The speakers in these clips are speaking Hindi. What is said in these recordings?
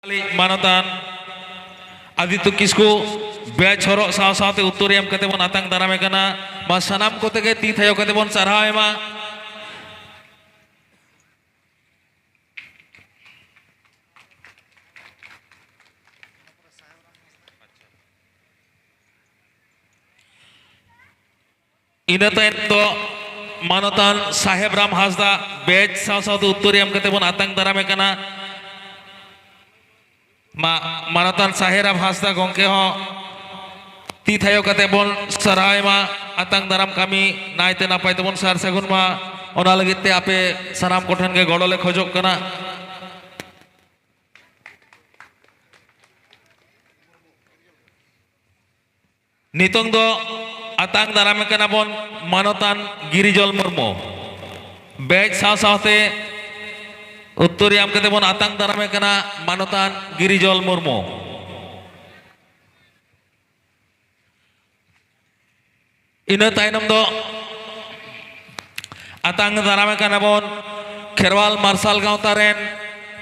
मानतान आदित्य किसको बैच हरो साव सावते उत्तरियम कते बन आतंक दारामे कना मा सनाम कोते के ती थायो कते बन सरहाव एमा इनतन तो मानतान साहेब राम हासदा बैच साव सावते उत्तरियम कते बन आतंक दारामे कना मानतान साहेब हासदा गोंके हो ती थायो कते बन सरहाय मा आतंक दाराम कमी नायते नापाय तबन सार सगुन मा ओना लगिते आपे सनाम कोठन के गड़ोले खोजोग कना नितोंग दो आतंक दाराम कना बन मानतान गिरिजल मुर्मू बैच साव सावते उत्तरियाम कते बन आतंक दारामे कना मानतान गिरिजल मुर्मू इन तायनम दो आतंक दारामे कना बन खेरवाल मार्शल गांवता रेन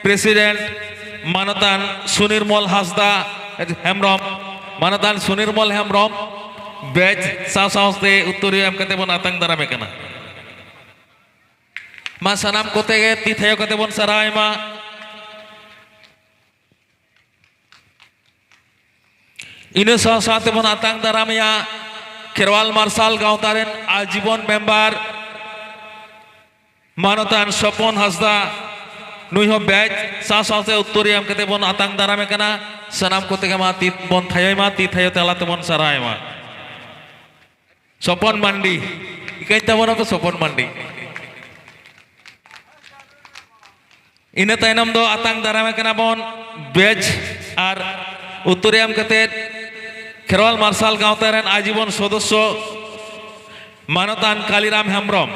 प्रेसिडेंट मानतान सुनिर्मल हासदा हेमब्रम मानतान सुनिर्मल हेमब्रम बैच साव सावते उत्तरियाम कते बन आतंक दारामे कना मा सनाम कोते गे ती थायो कते बन सराय मा इन साव सावते बन आतंक दाराम या खेरवाल मार्शल गांवतारेन आजीवन मेंबर मानतान स्वपन हासदा नुई हो बैच साव सावते उत्तरियम कते बन आतंक दारामे कना सनाम कोते गे मा ती बन थायो मा ती थायो तेलाते बन सराय मा स्वपन मंडी इकाई तबन तो स्वपन मंडी इन तायनम दो आतंक दारामे कना बन बैच और उत्तरियम कते खेरवाल मार्शल गांवतारेन आजीवन सदस्य मानतान कालीराम हेमब्रम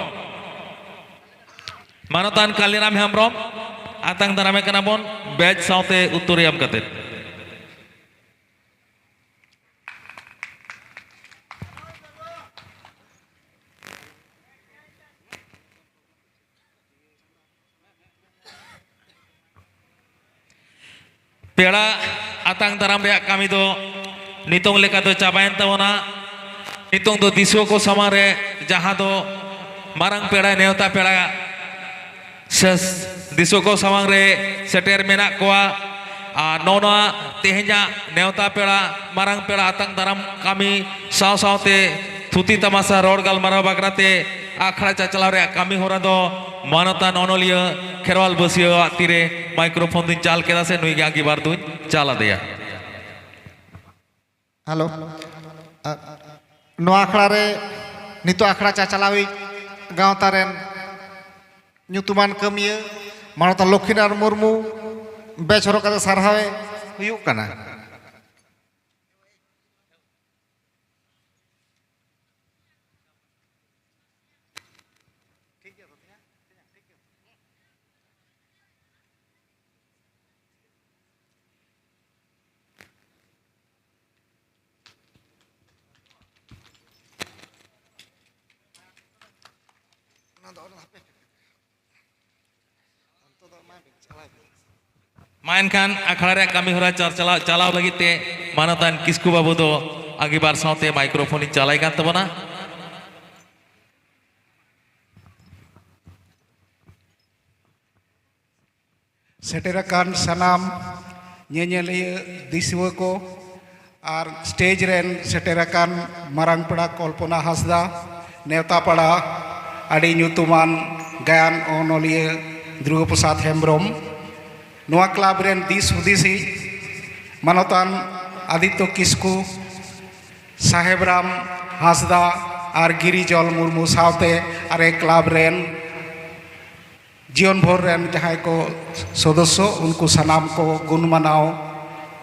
आतंक दारामे कना बन बैच सावते उत्तरियम कते पेड़ा आतंक दाराम रे कामी दो नितोंग लेका दो चाबायन तबना नितोंग दो दिसो को समारे जहां दो मारंग पेड़ा नेवता पेड़ा सस दिसो को समांग रे सेटेर मेना कोआ नोना तेहजा नेवता पेड़ा मारंग पेड़ा आतंक दाराम कामी साव सावते थुती तमाशा रोड गलमाराव बागराते आखड़ा चाचलाव रे कामी होरा दो मानतान अनलिया खेरवाल बसिया तीरे माइक्रोफोन दिन चाल केदा से नुई आगे बार दुई चाला दिया हेलो नो आखड़ा रे नितो आखड़ा चाचलावी गांवतारेन ᱧᱩᱛᱩᱢᱟᱱ ᱠᱟᱹᱢᱤᱭᱟᱹ मानतान लक्ष्मीनारायण मुर्मू बैच हरो कते सारहावे हुयुग कना mainkan akhara रे kami hora चलाव लगी ते मानतान किसकु बाबू दो आगे बार सावते माइक्रोफोन चलाई कान तबना सेटेराकान सनाम ñeñeliya दिसुवा को और स्टेज रेन सेटेराकान मारंग पेड़ा कल्पना हासदा नेवता पड़ा आड़ी ñutuman गायन अनलिया ध्रुव प्रसाद हेमब्रम नोआ क्लाब रेन दिस हुदिसी मानतान आदित्य किसकु साहेब राम हासदा और गिरिजल मुर्मू सावते और क्लाब रेन जीवन भर रेन जहां को सदस्य उनको सनाम को गुण मनाओ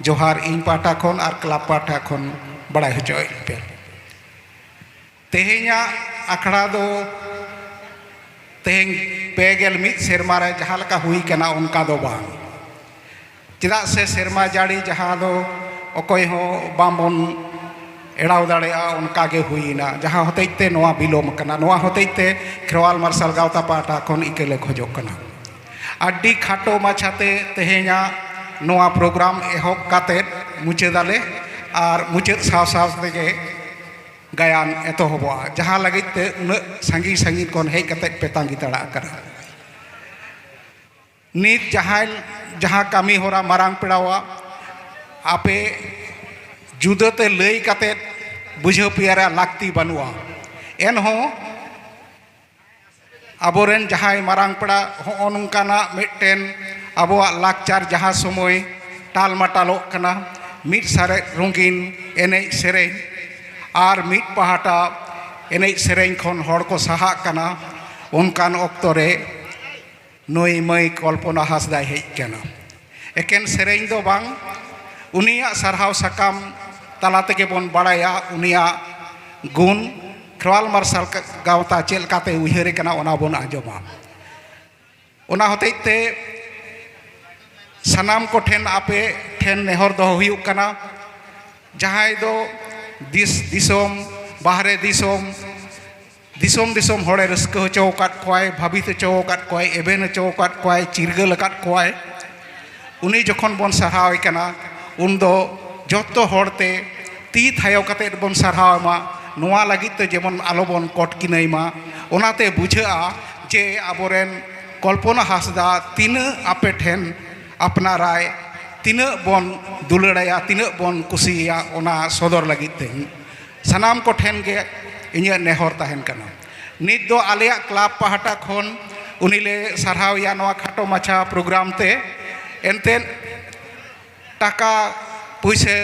जोहार इन पाटा खन और क्लाब पाटा खन बड़ा हजोय पे तेहेኛ आखड़ा दो तेहेñ पेगेल मिद सेरमा रे जहां लका हुई कना उनका दो बांग चेदा से सेरमा जाड़ी जहां दो अकोय हो बामबन एड़ाव दाड़ेया उनका गे हुईना जहां होतेते नोआ बिलोम कना नोआ होतेते खेरवाल मार्शल गावता पाटा खन इकेले खोजोग कना अड्डी खाटो माछाते तेहेña नोआ प्रोग्राम एहब काते मुचादाले और मुचाद साव साव तेगे गायन एतोहबा जहाँ लगिते उन संगी संगी कोन हेज काते पे तांगी तड़ा करा नित जहाँ कमी होरा मारांग पेड़ावा आपे जुदते लई काते बुझे पियारा लागती बनुआ एनहो आबोरेन जहाँ मारांग पेड़ा हो नोंकाना मिटटेन आबोआ लाकचार जहाँ समय टाल माटालो कना मिट सारे रंगीन एनेज सेरें और मिट पहाटा एनेज सेरें खन हर को साहा कना उनकान ऑक्टोरे नई मई कल्पना हासदा हेज कना एकेन सेरें दो बांग उनिया सरहाव सकाम तला तेगे बन बाड़ाया उनिया गुण खेरवाल मार्शल गावता चेलकाते उयहरे कना ओना बन आंजोमा ओना होतेते सनाम को ठेन आपे ठेन नेहर दो हुयुक कना जहां दो दिसोम बाहरे दिसोम दिसोम होड़े रस्क होचो काट कोय भाबित होचो काट कोय एबेन होचो काट कोय चिरगल काट कोय उनी जखन बन सरहाव कना उन दो जत्तो होड़ते ती थायो काते बन सरहाव मा नोआ लगित जेमन आलोबन कटकिनई मा ओनाते बुझा जे आबोरेन कल्पना हासदा तीन आपे ठेन अपनाराय तीन बन दुलड़ाया तीन बन कुसिया ओना सदर लगिते सनाम को ठेन गे इᱧ नेहर तहन कना नित दो आलिया क्लब पहाटा खन उनिले सरहावया नोआ खाटो माछा प्रोग्राम ते एनते टाका पुइसे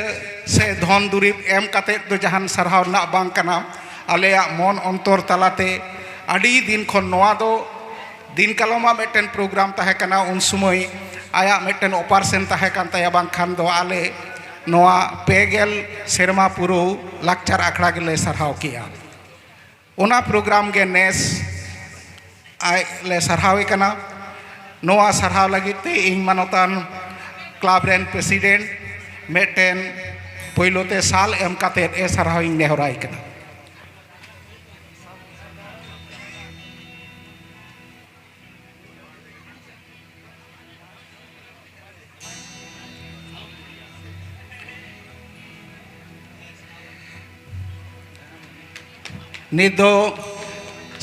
से धन दुरीब एम काते दो जहान सरहाव ना बांग कना आलेया मन अंतर तलाते आडी दिन खन नोआ दो दिन कालमा मेटेन प्रोग्राम तहे कना उन समय आया मेटेन ऑपरेशन तहे कान तया बांग खान दो आले नोआ पेगेल सेरमा पुरो लाकचार आखड़ा गेले सरहाव किया ओना प्रोग्राम गे नेस आय ले सरहावे कना नोआ सरहाव लगिते इन मानतान क्लब रेन प्रेसिडेंट मेटेन पहिलोते साल एम काते ए सरहाव इन नेहराय कना निदो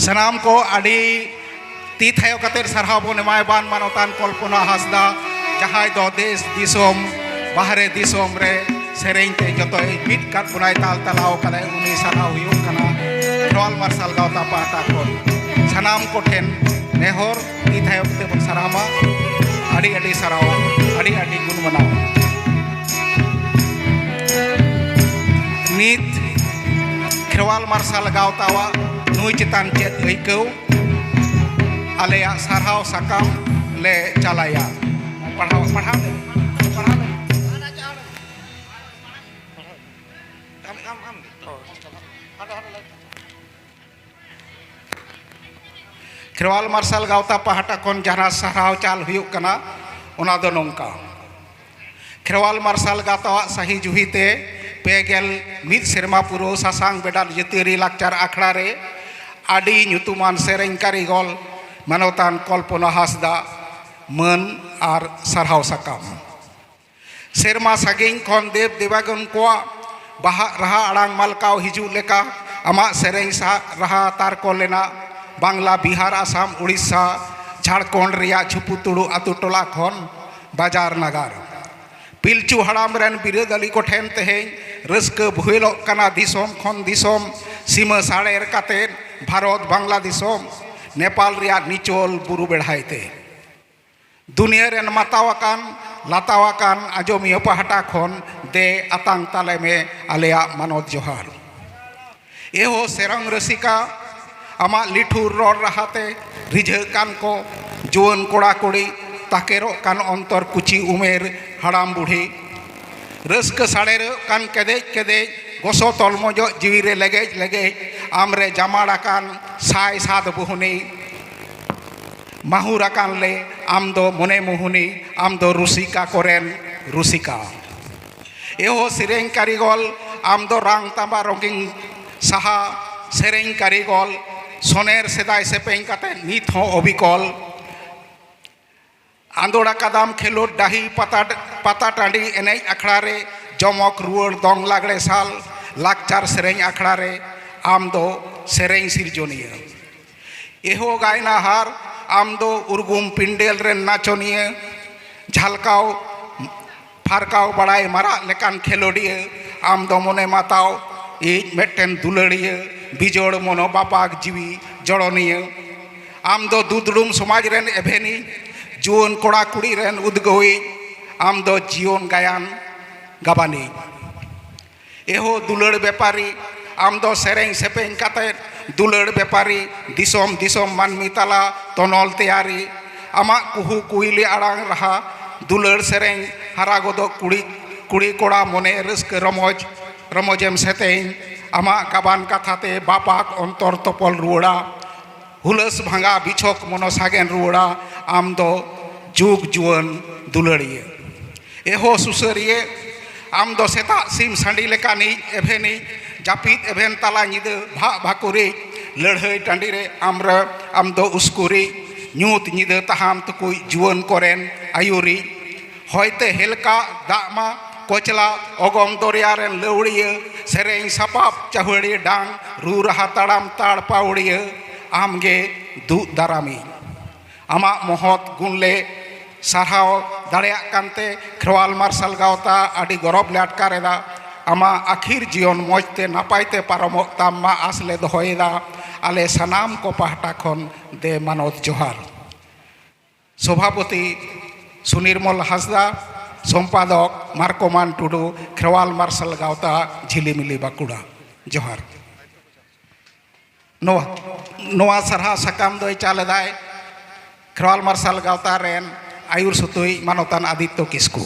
सनाम को आड़ी ती थायो कतेर सरहाव बन एमाय बान मानतान कल्पना हासदा जहां दो देश दिसोम बाहरे दिसोम रे सेरें ते जतो मिट काट बुनाय ताल तलाव कने उनी सरहाव हुयुक कना खेरवाल मार्शल गावता पाटा कोन सनाम को ठेन नेहर ती थायो कते बन सरहामा आड़ी आड़ी सरहाव आड़ी आड़ी गुण मनाव नित खेरवाल मार्शल गावतावा नुई चितान चेत अइकौ आलेया सरहाव साकाम ले चलाया पढ़ाव खेरवाल मार्शल गावता पहाटा खन जहां सरहाव चाल हुयुक कना ओना दो नोंका खेरवाल मार्शल गावतावा सही जुहिते पेगेल मिद सेरमा पुरो सासांग बेडाल जतिरी लाकचार आखड़ा रे आडी ᱧᱩᱛᱩᱢᱟᱱ सेरें कारीगल मानवतान कल्पना हासदा मन और सरहाव साकाम सेरमा सागिन खन देव देवागन को बाहा रहा आड़ांग मालकाव हिजू लेका आमा सेरें सा रहा तार को लेना बांग्ला बिहार आसाम उड़ीसा झारखंड रिया छुपुतुड़ू आतु टोला खन बाजार नगार पिलचू हड़ाम रेन बिरादली को ठेन तेहें रस्क भुहेलो कना दिसोम खन दिसोम सीमा साड़ेर काते भारत बांग्लादेशोम नेपाल रिया निचोल बुरु बेढ़ाइते दुनिया रेन मातावाकान लातावाकान आजोमिया पहाटा खन दे आतांग ताले में आलेया मानवत जोहार एहो सेरंग रसिका आमा लिठुर रोड रहाते रिझे कान को जुवन कोड़ा कोड़ी ताकेरो कान अंतर कुची उमेर हड़ाम बुढ़ी रस्क साड़ेर कान केदेज केदेज गोसो तलमोजो जीवीरे लेगेज लेगेज आमरे जामाड़ाकान साय साद बहुनी माहुराकान ले आम दो मने मोहुनी आम दो रुसिका कोरेन रुसिका एहो सेरें कारीगल आम दो रांग तांबा रंगिंग साहा सेरें कारीगल सोनेर सेदाय सेपें काते नित हो अबिकल आंदोड़ा कदम खेलोड डाही पता टाँडी एनेज अखड़ा रे जमक रुआड़ दंग लागड़े साल लाकचार सेरें अखड़ा रे आम दो सेरें सिरजोनिया एहो गायना हार आम दो उर्गुम पिंडेल रे नाचोनिया झलकाव फारकाव बड़ाई मरा लेकान खेलोडिया आम दो मने माताव ईज मेटेन दुलड़िया बिजोड़ मनो बापाक जीवी जड़ोनिया आम दो दुदड़ुम समाज रेन एभेनी जुवन कोड़ा कुड़ी रेन उद्गोई आम दो जीवन गायन गाबानी एहो दुलड़ व्यापारी आम दो सेरें सेपें काते दुलड़ व्यापारी दिसोम दिसोम मानमी तला तनल तैयारी आमा कुहू कुइली आड़ांग रहा दुलड़ सेरें हरा गोदो कुड़ी कुड़ी कोड़ा मने रस्क रमोज रमोजेम सेतें आमा गाबान कथाते बापाक अंतर तपल रुड़ा हुलस भांगा बिछोक मनो सागेन रुड़ा आम दो जुग जुवन दुलड़िए एहो सुसरिए आम दो सेता सिम सांडी लेकानी एभेनी जापित एभेन तला निद भा भाकुरी लड़हई टांडी रे आम दो उसकुरी न्यूत निद तहाम तुकुई जुवन कोरेन आयुरी होयते हेलका दामा कोचला ओगम दरिया रेन लौड़िए सेरें सपाप चाहुड़ी डांग रू रहा ताड़ाम ताड़ पाउड़िए आमगे दु दारामी आमा महत गुणले सारहाव दाड़ेया कानते खेरवाल मार्शल गावता आड़ी गरब ले आटकारेदा आमा आखिर जीवन मजते नापायते पारमोग ताम मा आसले दोहयेदा आले सानाम को पाहटा खन दे मानवत जोहार सभापति सुनिर्मल हासदा सम्पादक मार्कोमान टुडू खेरवाल मार्शल गावता झिलिमिली बाकुड़ा जोहार नोआ सरहा सकाम दोय चालेदाय खेरवाल मार्शल गावता रेन आयुर सुतुई मानवतान आदित्य किस्कू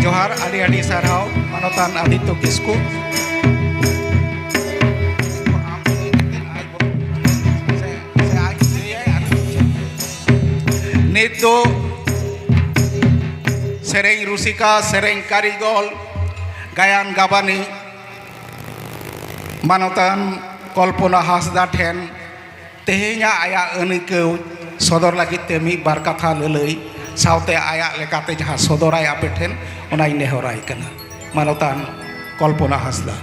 जोहार आदि आदि सारहाव मानवतान आदित्य किस्कू नित दो सेरें रुसिका सेरें कारिगल गायन गाबानी मानवतान कल्पना हासदा ठेन तेहेኛ आया अनिकौ सदर लगिते मिद बार कथा ललई सावते आया लेकाते जहाँ सदराय आपे ठेन ओनाय नेहराय कना मानवतान कल्पना हासदा।